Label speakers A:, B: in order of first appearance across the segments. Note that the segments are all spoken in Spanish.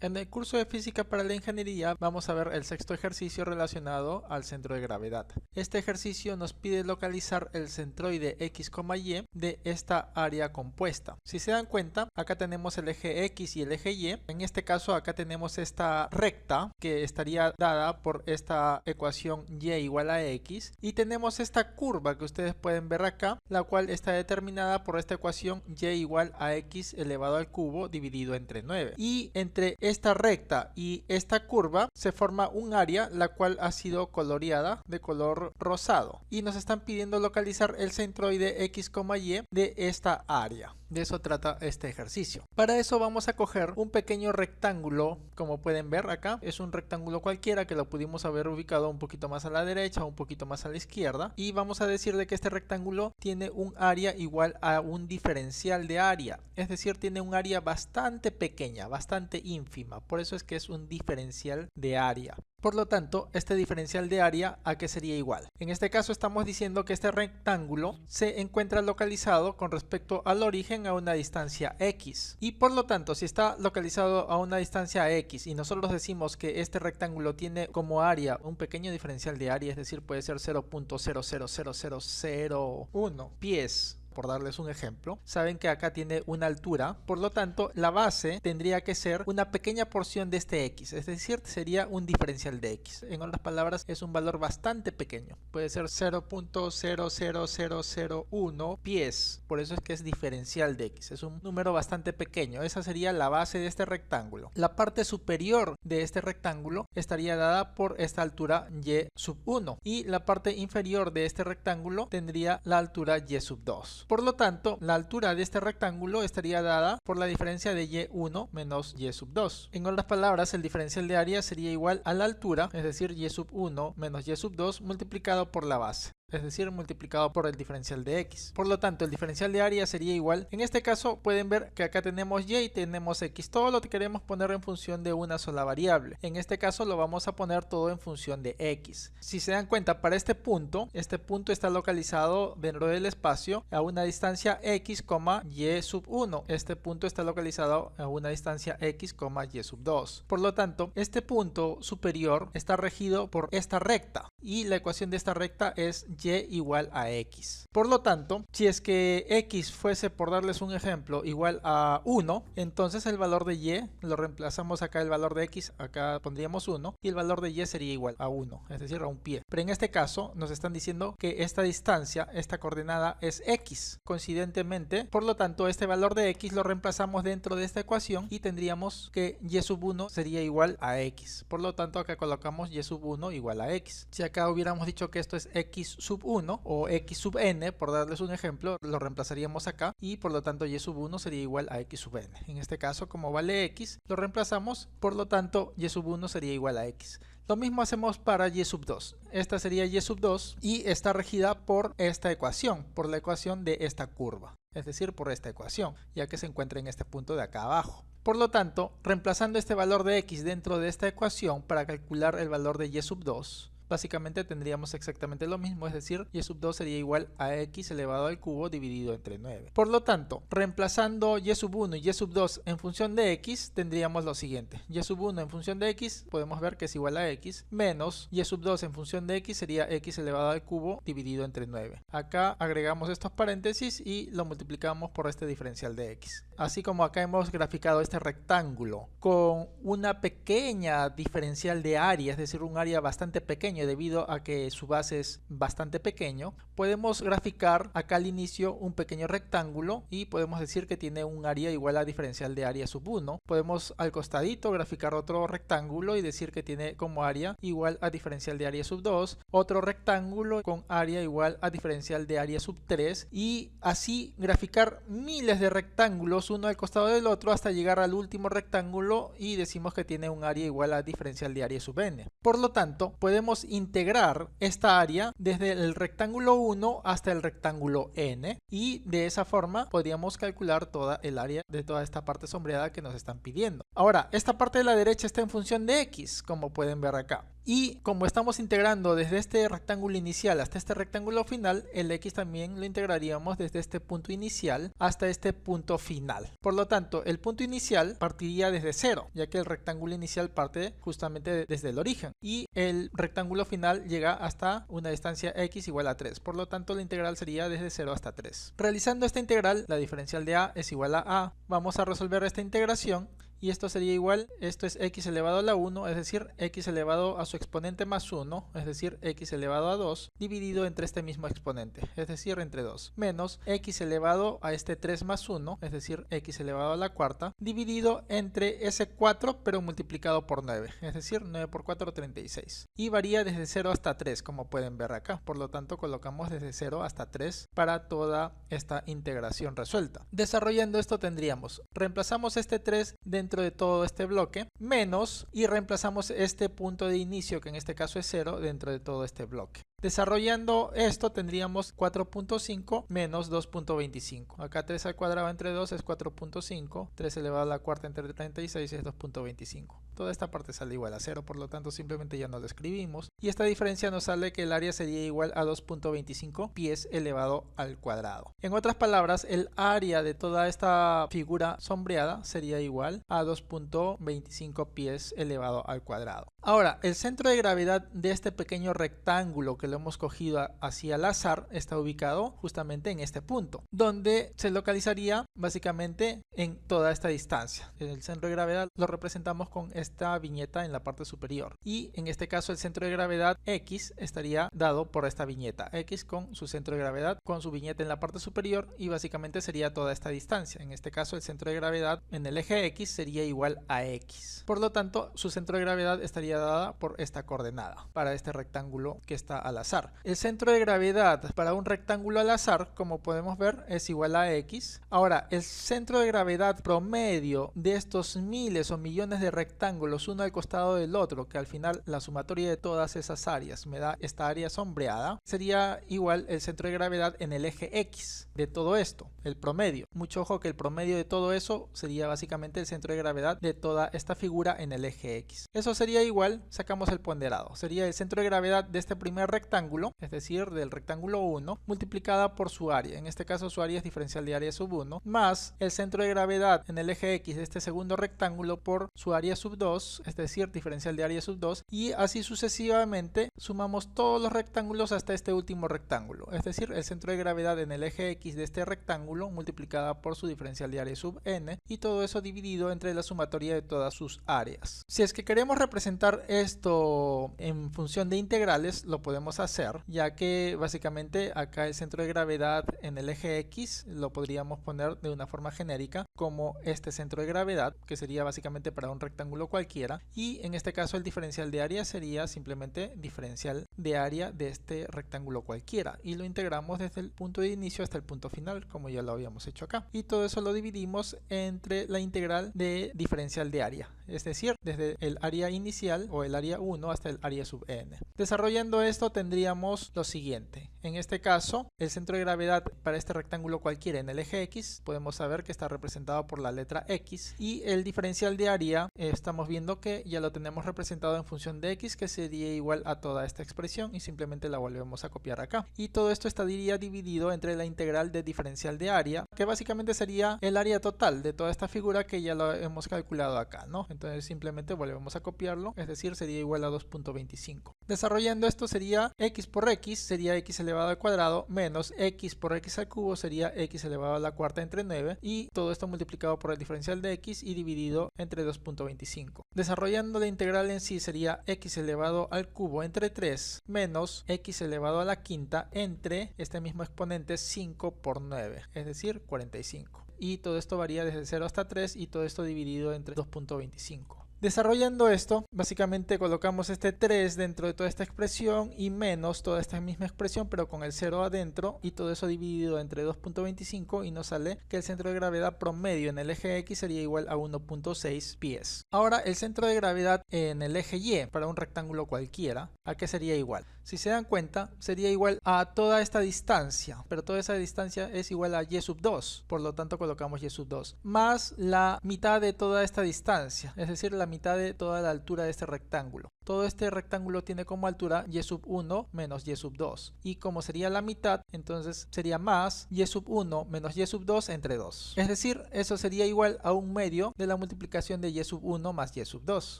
A: En el curso de física para la ingeniería vamos a ver el sexto ejercicio relacionado al centro de gravedad. Este ejercicio nos pide localizar el centroide x, y de esta área compuesta. Si se dan cuenta, acá tenemos el eje x y el eje y. En este caso acá tenemos esta recta que estaría dada por esta ecuación y igual a x, y tenemos esta curva que ustedes pueden ver acá, la cual está determinada por esta ecuación y igual a x elevado al cubo dividido entre 9. Y entre esta recta y esta curva se forma un área la cual ha sido coloreada de color rosado, y nos están pidiendo localizar el centroide x, y de esta área. De eso trata este ejercicio. Para eso vamos a coger un pequeño rectángulo, como pueden ver acá, es un rectángulo cualquiera que lo pudimos haber ubicado un poquito más a la derecha o un poquito más a la izquierda, y vamos a decir de que este rectángulo tiene un área igual a un diferencial de área, es decir, tiene un área bastante pequeña, bastante ínfima, por eso es que es un diferencial de área. Por lo tanto, este diferencial de área, ¿a qué sería igual? En este caso estamos diciendo que este rectángulo se encuentra localizado con respecto al origen a una distancia x. Y por lo tanto, si está localizado a una distancia x y nosotros decimos que este rectángulo tiene como área un pequeño diferencial de área, es decir, puede ser 0.000001 pies, por darles un ejemplo, saben que acá tiene una altura, por lo tanto la base tendría que ser una pequeña porción de este x, es decir, sería un diferencial de x. En otras palabras, es un valor bastante pequeño, puede ser 0.00001 pies, por eso es que es diferencial de x, es un número bastante pequeño. Esa sería la base de este rectángulo. La parte superior de este rectángulo estaría dada por esta altura y sub 1, y la parte inferior de este rectángulo tendría la altura y sub 2. Por lo tanto, la altura de este rectángulo estaría dada por la diferencia de y1 menos y sub 2. En otras palabras, el diferencial de área sería igual a la altura, es decir, y sub 1 menos y sub 2 multiplicado por la base, es decir, multiplicado por el diferencial de x. Por lo tanto, el diferencial de área sería igual. En este caso pueden ver que acá tenemos y tenemos x. Todo lo que queremos poner en función de una sola variable. En este caso lo vamos a poner todo en función de x. Si se dan cuenta, para este punto está localizado dentro del espacio a una distancia x, y sub 1. Este punto está localizado a una distancia x, y sub 2. Por lo tanto, este punto superior está regido por esta recta, y la ecuación de esta recta es y igual a x. Por lo tanto, si es que x fuese, por darles un ejemplo, igual a 1, entonces el valor de y lo reemplazamos acá, el valor de x, acá pondríamos 1, y el valor de y sería igual a 1, es decir, a un pie. Pero en este caso nos están diciendo que esta distancia, esta coordenada es x. Coincidentemente, por lo tanto, este valor de x lo reemplazamos dentro de esta ecuación y tendríamos que y sub 1 sería igual a x. Por lo tanto, acá colocamos y sub 1 igual a x. Si acá hubiéramos dicho que esto es x sub 1 o x sub n, por darles un ejemplo, lo reemplazaríamos acá, y por lo tanto y sub 1 sería igual a x sub n. En este caso, como vale x, lo reemplazamos, por lo tanto y sub 1 sería igual a x. Lo mismo hacemos para y sub 2. Esta sería y sub 2 y está regida por esta ecuación, por la ecuación de esta curva, es decir, por esta ecuación, ya que se encuentra en este punto de acá abajo. Por lo tanto, reemplazando este valor de x dentro de esta ecuación para calcular el valor de y sub 2, básicamente tendríamos exactamente lo mismo, es decir, y sub 2 sería igual a x elevado al cubo dividido entre 9. Por lo tanto, reemplazando y sub 1 y y sub 2 en función de x, tendríamos lo siguiente. Y sub 1 en función de x, podemos ver que es igual a x, menos y sub 2 en función de x sería x elevado al cubo dividido entre 9. Acá agregamos estos paréntesis y lo multiplicamos por este diferencial de x. Así como acá hemos graficado este rectángulo con una pequeña diferencial de área, es decir, un área bastante pequeño debido a que su base es bastante pequeño, podemos graficar acá al inicio un pequeño rectángulo y podemos decir que tiene un área igual a diferencial de área sub 1. Podemos al costadito graficar otro rectángulo y decir que tiene como área igual a diferencial de área sub 2, otro rectángulo con área igual a diferencial de área sub 3, y así graficar miles de rectángulos uno al costado del otro hasta llegar al último rectángulo y decimos que tiene un área igual a diferencial de área sub n. Por lo tanto, podemos integrar esta área desde el rectángulo 1 hasta el rectángulo n, y de esa forma podríamos calcular toda el área de toda esta parte sombreada que nos están pidiendo. Ahora, esta parte de la derecha está en función de x, como pueden ver acá. Y como estamos integrando desde este rectángulo inicial hasta este rectángulo final, el x también lo integraríamos desde este punto inicial hasta este punto final. Por lo tanto, el punto inicial partiría desde 0, ya que el rectángulo inicial parte justamente desde el origen. Y el rectángulo final llega hasta una distancia x igual a 3. Por lo tanto, la integral sería desde 0 hasta 3. Realizando esta integral, la diferencial de a es igual a a. Vamos a resolver esta integración. Y esto sería igual, esto es x elevado a la 1, es decir, x elevado a su exponente más 1, es decir, x elevado a 2, dividido entre este mismo exponente, es decir, entre 2, menos x elevado a este 3 más 1, es decir, x elevado a la cuarta, dividido entre ese 4, pero multiplicado por 9, es decir, 9 por 4, 36. Y varía desde 0 hasta 3, como pueden ver acá. Por lo tanto, colocamos desde 0 hasta 3 para toda esta integración resuelta. Desarrollando esto tendríamos, reemplazamos este 3 dentro de todo este bloque, menos, y reemplazamos este punto de inicio, que en este caso es 0, dentro de todo este bloque. Desarrollando esto tendríamos 4.5 menos 2.25. Acá 3 al cuadrado entre 2 es 4.5. 3 elevado a la cuarta entre 36 es 2.25. Toda esta parte sale igual a 0, por lo tanto simplemente ya no lo escribimos. Y esta diferencia nos sale que el área sería igual a 2.25 pies elevado al cuadrado. En otras palabras, el área de toda esta figura sombreada sería igual a 2.25 pies elevado al cuadrado. Ahora, el centro de gravedad de este pequeño rectángulo que lo hemos cogido así al azar está ubicado justamente en este punto, donde se localizaría básicamente en toda esta distancia. El centro de gravedad lo representamos con esta viñeta en la parte superior, y en este caso el centro de gravedad X estaría dado por esta viñeta, X con su centro de gravedad, con su viñeta en la parte superior, y básicamente sería toda esta distancia. En este caso el centro de gravedad en el eje X sería igual a X. Por lo tanto, su centro de gravedad estaría dada por esta coordenada para este rectángulo que está al azar. El centro de gravedad para un rectángulo al azar, como podemos ver, es igual a X. Ahora, el centro de gravedad promedio de estos miles o millones de rectángulos uno al costado del otro, que al final la sumatoria de todas esas áreas me da esta área sombreada, sería igual el centro de gravedad en el eje X de todo esto, el promedio. Mucho ojo que el promedio de todo eso sería básicamente el centro de gravedad de toda esta figura en el eje X. Eso sería igual, sacamos el ponderado, sería el centro de gravedad de este primer rectángulo, es decir, del rectángulo 1, multiplicada por su área. En este caso su área es diferencial de área sub 1, más el centro de gravedad en el eje X de este segundo rectángulo por su área sub 2, es decir, diferencial de área sub 2, y así sucesivamente sumamos todos los rectángulos hasta este último rectángulo, es decir, el centro de gravedad en el eje X de este rectángulo multiplicada por su diferencial de área sub n, y todo eso dividido entre la sumatoria de todas sus áreas. Si es que queremos representar esto en función de integrales, lo podemos hacer, ya que básicamente acá el centro de gravedad en el eje X lo podríamos poner de una forma genérica como este centro de gravedad, que sería básicamente para un rectángulo cualquiera, y en este caso el diferencial de área sería simplemente diferencial de área de este rectángulo cualquiera, y lo integramos desde el punto de inicio hasta el punto final, como ya lo habíamos hecho acá, y todo eso lo dividimos entre la integral de diferencial de área, es decir, desde el área inicial o el área 1 hasta el área sub n. Desarrollando esto tendríamos lo siguiente. En este caso, el centro de gravedad para este rectángulo cualquiera en el eje X, podemos saber que está representado por la letra X, y el diferencial de área estamos viendo que ya lo tenemos representado en función de X, que sería igual a toda esta expresión, y simplemente la volvemos a copiar acá. Y todo esto estaría dividido entre la integral de diferencial de área, que básicamente sería el área total de toda esta figura que ya lo hemos calculado acá, ¿no? Entonces simplemente volvemos a copiarlo, es decir, sería igual a 2.25. Desarrollando esto sería x por x, sería x elevado al cuadrado, menos x por x al cubo sería x elevado a la cuarta entre 9, y todo esto multiplicado por el diferencial de x y dividido entre 2.25. Desarrollando la integral en sí sería x elevado al cubo entre 3 menos x elevado a la quinta entre este mismo exponente 5 por 9, es decir, 45. Y todo esto varía desde 0 hasta 3, y todo esto dividido entre 2.25. Desarrollando esto, básicamente colocamos este 3 dentro de toda esta expresión y menos toda esta misma expresión pero con el 0 adentro, y todo eso dividido entre 2.25, y nos sale que el centro de gravedad promedio en el eje X sería igual a 1.6 pies. Ahora el centro de gravedad en el eje Y para un rectángulo cualquiera, ¿a qué sería igual? Si se dan cuenta, sería igual a toda esta distancia, pero toda esa distancia es igual a y sub 2, por lo tanto colocamos y sub 2, más la mitad de toda esta distancia, es decir, la mitad de toda la altura de este rectángulo. Todo este rectángulo tiene como altura y sub 1 menos y sub 2, y como sería la mitad, entonces sería más y sub 1 menos y sub 2 entre 2. Es decir, eso sería igual a un medio de la multiplicación de y sub 1 más y sub 2,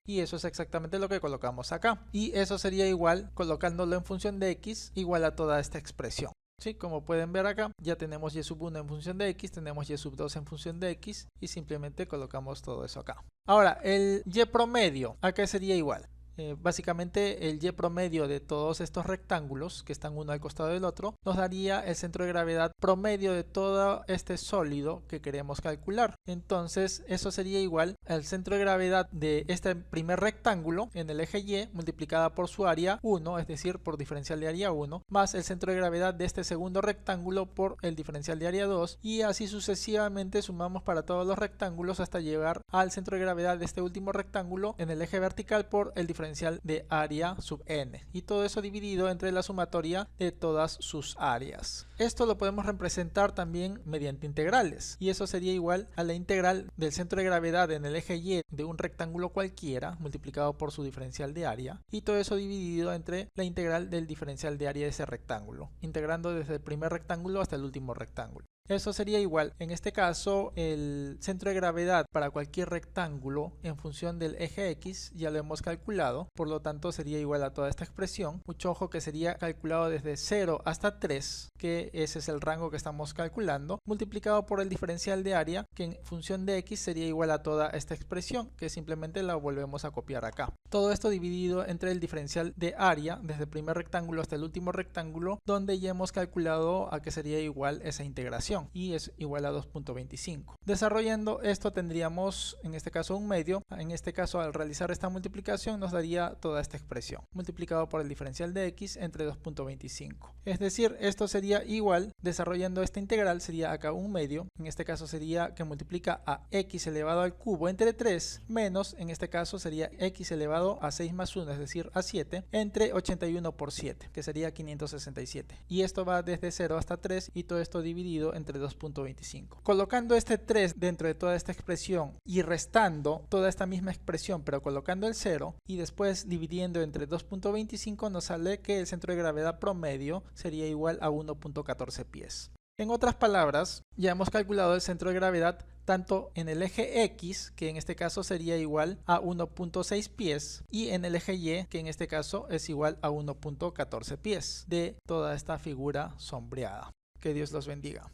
A: y eso es exactamente lo que colocamos acá. Y eso sería igual, colocándolo en función de x, igual a toda esta expresión. Sí, como pueden ver acá, ya tenemos y sub 1 en función de x, tenemos y sub 2 en función de x, y simplemente colocamos todo eso acá. Ahora, el y promedio, ¿a qué sería igual? Básicamente el y promedio de todos estos rectángulos que están uno al costado del otro nos daría el centro de gravedad promedio de todo este sólido que queremos calcular. Entonces eso sería igual al centro de gravedad de este primer rectángulo en el eje y multiplicada por su área 1, es decir, por diferencial de área 1, más el centro de gravedad de este segundo rectángulo por el diferencial de área 2, y así sucesivamente sumamos para todos los rectángulos hasta llegar al centro de gravedad de este último rectángulo en el eje vertical por el diferencial de área sub n, y todo eso dividido entre la sumatoria de todas sus áreas. Esto lo podemos representar también mediante integrales, y eso sería igual a la integral del centro de gravedad en el eje y de un rectángulo cualquiera multiplicado por su diferencial de área, y todo eso dividido entre la integral del diferencial de área de ese rectángulo, integrando desde el primer rectángulo hasta el último rectángulo. Eso sería igual, en este caso, el centro de gravedad para cualquier rectángulo en función del eje X ya lo hemos calculado, por lo tanto sería igual a toda esta expresión. Mucho ojo que sería calculado desde 0 hasta 3, que ese es el rango que estamos calculando, multiplicado por el diferencial de área, que en función de X sería igual a toda esta expresión, que simplemente la volvemos a copiar acá. Todo esto dividido entre el diferencial de área, desde el primer rectángulo hasta el último rectángulo, donde ya hemos calculado a que sería igual esa integración, y es igual a 2.25. Desarrollando esto tendríamos en este caso un medio. En este caso, al realizar esta multiplicación nos daría toda esta expresión multiplicado por el diferencial de x entre 2.25. Es decir, esto sería igual, desarrollando esta integral sería acá un medio. En este caso sería que multiplica a x elevado al cubo entre 3 menos, en este caso sería x elevado a 6 más 1, es decir a 7, entre 81 por 7, que sería 567. Y esto va desde 0 hasta 3, y todo esto dividido entre 2.25. Colocando este 3 dentro de toda esta expresión y restando toda esta misma expresión, pero colocando el 0 y después dividiendo entre 2.25, nos sale que el centro de gravedad promedio sería igual a 1.14 pies. En otras palabras, ya hemos calculado el centro de gravedad tanto en el eje X, que en este caso sería igual a 1.6 pies, y en el eje Y, que en este caso es igual a 1.14 pies, de toda esta figura sombreada. Que Dios los bendiga.